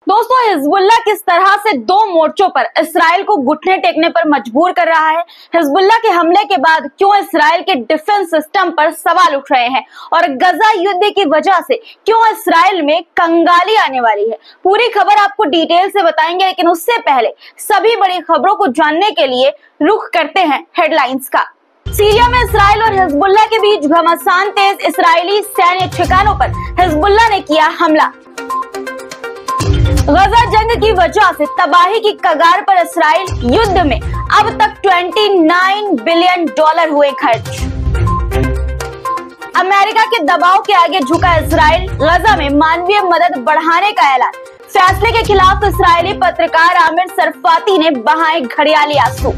दोस्तों, हिजबुल्लाह किस तरह से दो मोर्चों पर इस्राइल को घुटने टेकने पर मजबूर कर रहा है। हिजबुल्लाह के हमले के बाद क्यों इस्राइल के डिफेंस सिस्टम पर सवाल उठ रहे हैं और गजा युद्ध की वजह से क्यों इस्राइल में कंगाली आने वाली है, पूरी खबर आपको डिटेल से बताएंगे। लेकिन उससे पहले सभी बड़ी खबरों को जानने के लिए रुख करते हैं हेडलाइंस का। सीरिया में इस्राइल और हिजबुल्लाह के बीच घमासान तेज, इस्राइली सैन्य ठिकानों पर हिजबुल्लाह ने किया हमला। गजा जंग की वजह से तबाही की कगार पर इस्राइल, युद्ध में अब तक $29 बिलियन हुए खर्च। अमेरिका के दबाव के आगे झुका इस्राइल, गजा में मानवीय मदद बढ़ाने का ऐलान। फैसले के खिलाफ इस्राएली पत्रकार आमिर सरफाती ने बहाए घड़ियाली आंसू।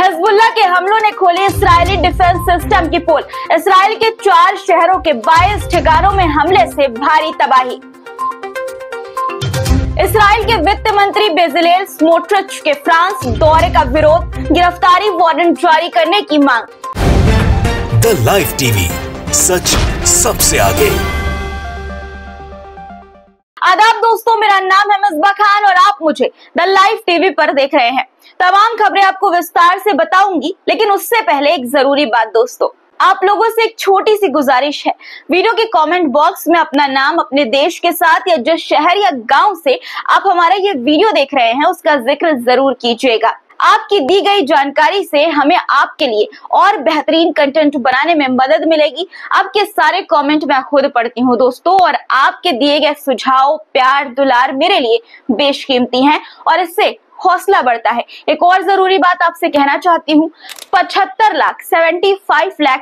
हिजबुल्लाह के हमलों ने खोली इस्राएली डिफेंस सिस्टम की पोल, इस्राएल के 4 शहरों के 22 ठिकानों में हमले से भारी तबाही। इस्राएल के वित्त मंत्री बेजलेल स्मोट्रिच के फ्रांस दौरे का विरोध, गिरफ्तारी वारंट जारी करने की मांग। द लाइव टीवी, सच सबसे आगे। आदाब दोस्तों, मेरा नाम है मिसबा खान और आप मुझे द लाइव टीवी पर देख रहे हैं। तमाम खबरें आपको विस्तार से बताऊंगी, लेकिन उससे पहले एक जरूरी बात दोस्तों, आप लोगों से एक छोटी सी गुजारिश है। वीडियो के कमेंट बॉक्स में अपना नाम, अपने देश के साथ या जिस शहर या गांव से आप हमारा ये वीडियो देख रहे हैं उसका जिक्र जरूर कीजिएगा। आपकी दी गई जानकारी से हमें आपके लिए और बेहतरीन कंटेंट बनाने में मदद मिलेगी। आपके सारे कमेंट मैं खुद पढ़ती हूँ दोस्तों, और आपके दिए गए सुझाव, प्यार, दुलार मेरे लिए बेशकीमती हैं और इससे हौसला बढ़ता है। एक और जरूरी बात आपसे कहना चाहती हूँ, 75 लाख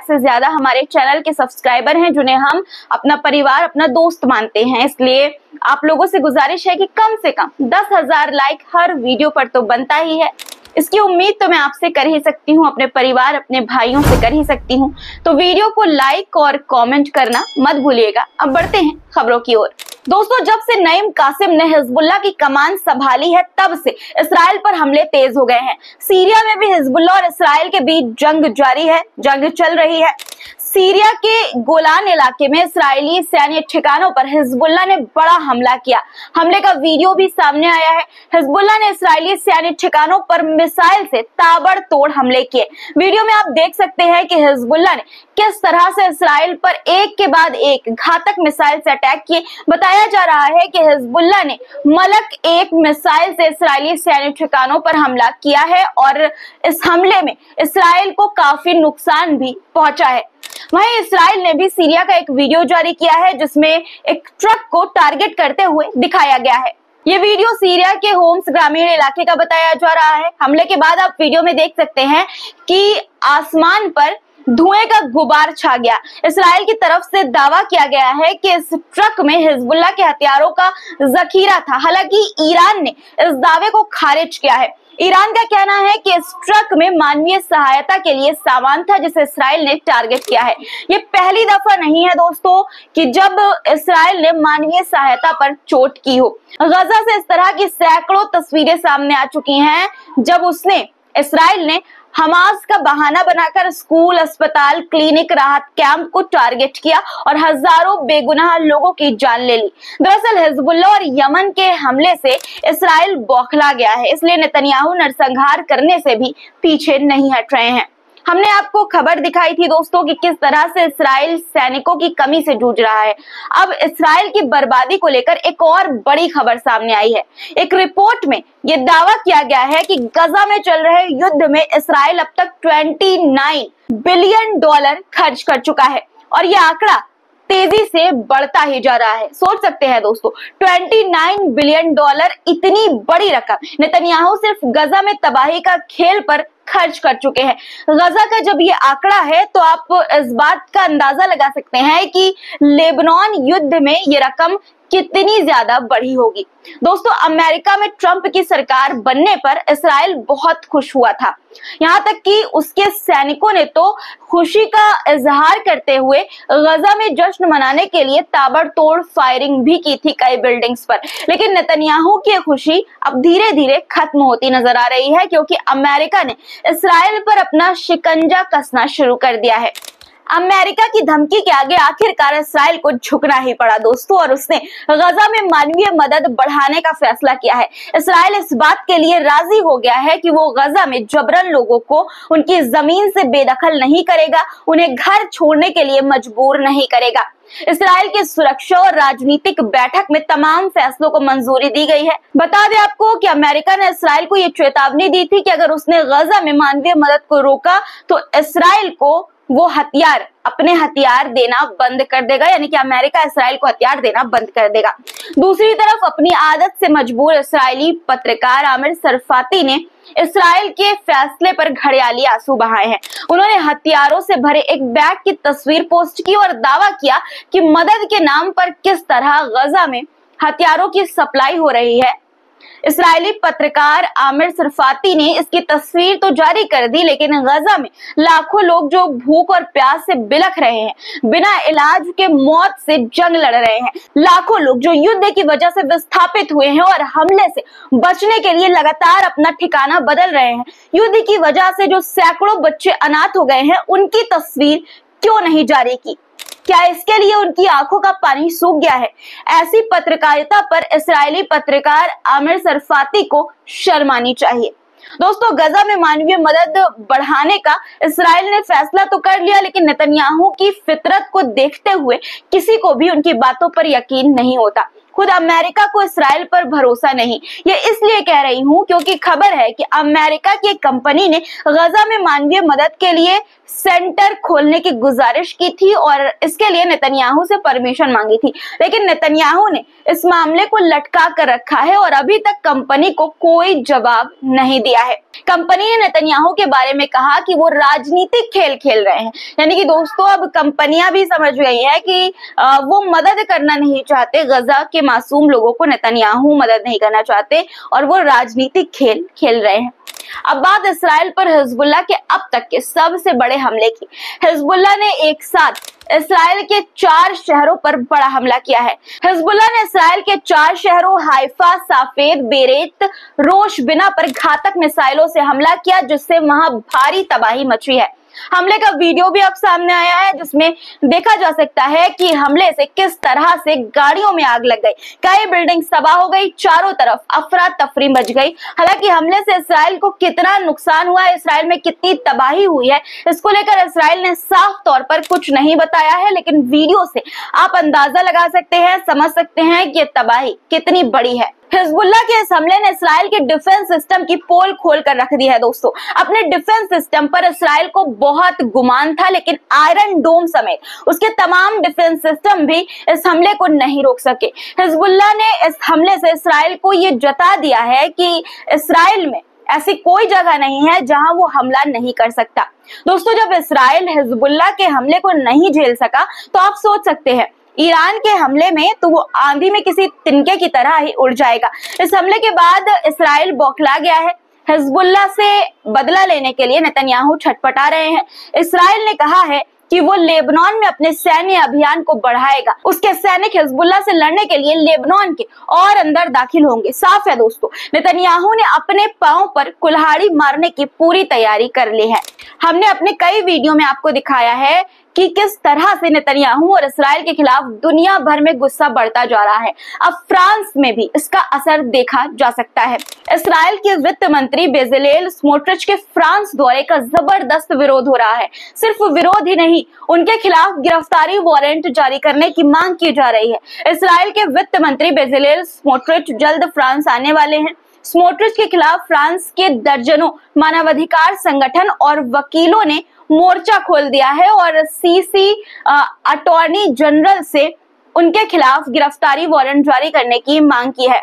से ज्यादा हमारे चैनल के सब्सक्राइबर हैं जिन्हें हम अपना परिवार, अपना दोस्त मानते हैं। इसलिए आप लोगों से गुजारिश है कि कम से कम 10,000 लाइक हर वीडियो पर तो बनता ही है। इसकी उम्मीद तो मैं आपसे कर ही सकती हूँ, अपने परिवार, अपने भाइयों से कर ही सकती हूँ। तो वीडियो को लाइक और कमेंट करना मत भूलिएगा। अब बढ़ते हैं खबरों की ओर। दोस्तों, जब से नईम कासिम ने हिजबुल्लाह की कमान संभाली है तब से इस्राइल पर हमले तेज हो गए हैं। सीरिया में भी हिजबुल्लाह और इस्राइल के बीच जंग जारी है, जंग चल रही है। सीरिया के गोलान इलाके में इस्राएली सैन्य ठिकानों पर हिजबुल्लाह ने बड़ा हमला किया। हमले का वीडियो भी सामने आया है। हिजबुल्लाह ने इस्राएली सैन्य ठिकानों पर मिसाइल से ताबड़तोड़ हमले किए। वीडियो में आप देख सकते हैं कि हिजबुल्लाह ने किस तरह से इस्राइल पर एक के बाद एक घातक मिसाइल से अटैक किए। बताया जा रहा है कि हिजबुल्लाह ने मलक 1 मिसाइल से इस्राएली सैन्य ठिकानों पर हमला किया है और इस हमले में इस्राइल को काफी नुकसान भी पहुंचा है। वहीं इस्राइल ने भी सीरिया का एक वीडियो जारी किया है जिसमें एक ट्रक को टारगेट करते हुए दिखाया गया है। ये वीडियो सीरिया के होम्स ग्रामीण इलाके का बताया जा रहा है। हमले के बाद आप वीडियो में देख सकते हैं कि आसमान पर धुएं का गुबार छा गया। इस्राइल की तरफ से दावा किया गया है कि इस ट्रक में हिजबुल्लाह के हथियारों का जखीरा था। हालांकि ईरान ने इस दावे को खारिज किया है। ईरान का कहना है कि इस ट्रक में मानवीय सहायता के लिए सामान था जिसे इस्राइल ने टारगेट किया है। ये पहली दफा नहीं है दोस्तों कि जब इस्राइल ने मानवीय सहायता पर चोट की हो। गजा से इस तरह की सैकड़ों तस्वीरें सामने आ चुकी हैं जब इस्राइल ने हमास का बहाना बनाकर स्कूल, अस्पताल, क्लिनिक, राहत कैंप को टारगेट किया और हजारों बेगुनाह लोगों की जान ले ली। दरअसल हिजबुल्लाह और यमन के हमले से इस्राइल बौखला गया है, इसलिए नेतन्याहू नरसंहार करने से भी पीछे नहीं हट रहे हैं। हमने आपको खबर दिखाई थी दोस्तों कि किस तरह से इस्राइल सैनिकों की कमी से जूझ रहा है। अब इस्राइल की बर्बादी को लेकर एक और बड़ी खबर सामने आई है। एक रिपोर्ट में यह दावा किया गया है कि गजा में चल रहे युद्ध में इस्राइल अब तक $29 बिलियन खर्च कर चुका है और यह आंकड़ा तेजी से बढ़ता ही जा रहा है। सोच सकते हैं दोस्तों, $29 बिलियन, इतनी बड़ी रकम नेतन्याहू सिर्फ गजा में तबाही का खेल पर खर्च कर चुके हैं। गजा का जब ये आंकड़ा है तो आप इस बात का अंदाजा लगा सकते हैं कि लेबनान युद्ध में ये रकम कितनी ज्यादा बढ़ी होगी। दोस्तों, अमेरिका में ट्रंप की सरकार बनने पर इस्राइल बहुत खुश हुआ था। यहाँ तक कि उसके सैनिकों ने तो खुशी का इजहार करते हुए गजा में जश्न मनाने के लिए ताबड़तोड़ फायरिंग भी की थी कई बिल्डिंग्स पर। लेकिन नेतन्याहू की खुशी अब धीरे धीरे खत्म होती नजर आ रही है क्योंकि अमेरिका ने इस्राइल पर अपना शिकंजा कसना शुरू कर दिया है। अमेरिका की धमकी के आगे आखिरकार इस्राइल को झुकना ही पड़ा दोस्तों, और उसने गजा में मानवीय मदद बढ़ाने का फैसला किया है। इस्राइल इस बात के लिए राजी हो गया है कि वो गजा में जबरन लोगों को उनकी जमीन से बेदखल नहीं करेगा, उन्हें घर छोड़ने के लिए मजबूर नहीं करेगा। इस्राइल की सुरक्षा और राजनीतिक बैठक में तमाम फैसलों को मंजूरी दी गई है। बता दें आपको कि अमेरिका ने इस्राइल को यह चेतावनी दी थी कि अगर उसने गजा में मानवीय मदद को रोका तो इस्राइल को वो अपने हथियार देना बंद कर देगा, यानी कि अमेरिका इस्राइल को हथियार देना बंद कर देगा। दूसरी तरफ अपनी आदत से मजबूर इस्राइली पत्रकार आमिर सरफाती ने इस्राइल के फैसले पर घड़ियाली आंसू बहाए हैं। उन्होंने हथियारों से भरे एक बैग की तस्वीर पोस्ट की और दावा किया कि मदद के नाम पर किस तरह गजा में हथियारों की सप्लाई हो रही है। इस्राएली पत्रकार आमिर सरफाती ने इसकी तस्वीर तो जारी कर दी, लेकिन गजा में लाखों लोग जो भूख और प्यास से बिलख रहे हैं, बिना इलाज के मौत से जंग लड़ रहे हैं, लाखों लोग जो युद्ध की वजह से विस्थापित हुए हैं और हमले से बचने के लिए लगातार अपना ठिकाना बदल रहे हैं, युद्ध की वजह से जो सैकड़ों बच्चे अनाथ हो गए हैं, उनकी तस्वीर क्यों नहीं जारी की? क्या इसके लिए उनकी आंखों का पानी सूख गया है? ऐसी पत्रकारिता पर इस्राएली पत्रकार आमिर सरफाती को शर्म आनी चाहिए। दोस्तों, गजा में मानवीय मदद बढ़ाने का इस्राएल ने फैसला तो कर लिया, लेकिन नेतन्याहू की फितरत को देखते हुए किसी को भी उनकी बातों पर यकीन नहीं होता। खुद अमेरिका को इस्राएल पर भरोसा नहीं। ये इसलिए कह रही हूं क्योंकि खबर है कि अमेरिका की एक कंपनी ने गजा में मानवीय मदद के लिए सेंटर खोलने की गुजारिश की थी और इसके लिए नेतन्याहू से परमिशन मांगी थी, लेकिन नेतन्याहू ने इस मामले को लटका कर रखा है और अभी तक कंपनी को कोई जवाब नहीं दिया है। कंपनी ने नेतन्याहू के बारे में कहा कि वो राजनीतिक खेल खेल रहे हैं, यानी कि दोस्तों अब कंपनियां भी समझ गई है कि वो मदद करना नहीं चाहते, गजा के मासूम लोगों को नेतन्याहू मदद नहीं करना चाहते और वो राजनीतिक खेल खेल रहे हैं। अब बात इस्राइल पर हिजबुल्लाह के अब तक के सबसे बड़े हमले की। हिजबुल्लाह ने एक साथ इस्राइल के 4 शहरों पर बड़ा हमला किया है। हिजबुल्लाह ने इस्राइल के 4 शहरों हाइफा, साफेद, बेरेत, रोश बिना पर घातक मिसाइलों से हमला किया, जिससे वहां भारी तबाही मची है। हमले का वीडियो भी अब सामने आया है, जिसमें देखा जा सकता है कि हमले से किस तरह से गाड़ियों में आग लग गई, कई बिल्डिंग तबाह हो गई, चारों तरफ अफरा तफरी मच गई। हालांकि हमले से इस्राइल को कितना नुकसान हुआ है, इस्राइल में कितनी तबाही हुई है, इसको लेकर इस्राइल ने साफ तौर पर कुछ नहीं बताया है, लेकिन वीडियो से आप अंदाजा लगा सकते हैं, समझ सकते हैं कि तबाही कितनी बड़ी है। हिजबुल्लाह के इस हमले ने इस्राइल के डिफेंस सिस्टम की पोल खोल कर रख दी है। दोस्तों, अपने डिफेंस सिस्टम पर इस्राइल को बहुत गुमान था, लेकिन आयरन डोम समेत उसके तमाम डिफेंस सिस्टम भी इस हमले को नहीं रोक सके। हिजबुल्लाह ने इस हमले से इस्राइल को ये जता दिया है कि इस्राइल में ऐसी कोई जगह नहीं है जहां वो हमला नहीं कर सकता। दोस्तों, जब इस्राइल हिजबुल्लाह के हमले को नहीं झेल सका तो आप सोच सकते हैं ईरान के हमले में तो वो आंधी में किसी तिनके की तरह ही उड़ जाएगा। इस हमले के बाद इस्राइल बौखला गया है। हिजबुल्लाह से बदला लेने के लिए नेतन्याहू छटपटा रहे हैं। इस्राइल ने कहा है कि वो लेबनान में अपने सैन्य अभियान को बढ़ाएगा। उसके सैनिक हिजबुल्लाह से लड़ने के लिए लेबनान के और अंदर दाखिल होंगे। साफ है दोस्तों, नेतन्याहू ने अपने पांव पर कुल्हाड़ी मारने की पूरी तैयारी कर ली है। हमने अपने कई वीडियो में आपको दिखाया है कि किस तरह से नेतन्याहू और इस्राइल के खिलाफ दुनिया भर में गुस्सा बढ़ता जा रहा है। अब फ्रांस में भी इसका असर देखा जा सकता है। इस्राइल के वित्त मंत्री बेजलेल स्मोट्रिच के फ्रांस दौरे का जबरदस्त विरोध हो रहा है। सिर्फ विरोध ही नहीं, उनके खिलाफ गिरफ्तारी वारंट जारी करने की मांग की जा रही है। इस्राइल के वित्त मंत्री बेजलेल स्मोट्रिच जल्द फ्रांस आने वाले हैं। स्मोट्रिच के खिलाफ फ्रांस के दर्जनों मानवाधिकार संगठन और वकीलों ने मोर्चा खोल दिया है और सीसी अटॉर्नी जनरल से उनके खिलाफ गिरफ्तारी वारंट जारी करने की मांग की है।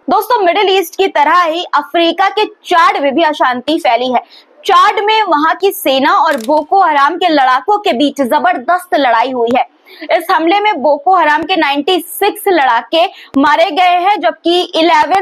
दोस्तों, मिडिल ईस्ट की तरह ही अफ्रीका के चाड में भी अशांति फैली है। चाड में वहां की सेना और बोको हराम के लड़ाकों के बीच जबरदस्त लड़ाई हुई है। इस हमले में बोको हराम के 96 लड़ाके मारे गए हैं, जबकि 11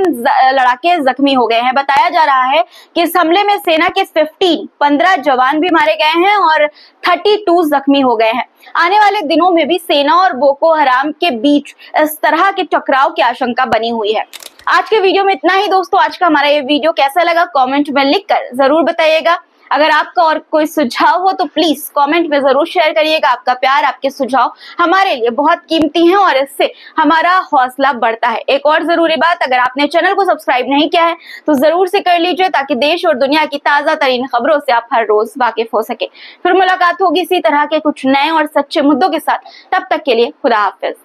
लड़ाके जख्मी हो गए हैं। बताया जा रहा है कि इस हमले में सेना के 15 जवान भी मारे गए हैं और 32 जख्मी हो गए हैं। आने वाले दिनों में भी सेना और बोको हराम के बीच इस तरह के टकराव की आशंका बनी हुई है। आज के वीडियो में इतना ही दोस्तों। आज का हमारा ये वीडियो कैसा लगा कमेंट में लिखकर जरूर बताइएगा। अगर आपका और कोई सुझाव हो तो प्लीज कमेंट में जरूर शेयर करिएगा। आपका प्यार, आपके सुझाव हमारे लिए बहुत कीमती हैं और इससे हमारा हौसला बढ़ता है। एक और जरूरी बात, अगर आपने चैनल को सब्सक्राइब नहीं किया है तो जरूर से कर लीजिए ताकि देश और दुनिया की ताजा तरीन खबरों से आप हर रोज वाकिफ हो सके। फिर मुलाकात होगी इसी तरह के कुछ नए और सच्चे मुद्दों के साथ। तब तक के लिए खुदा हाफिज।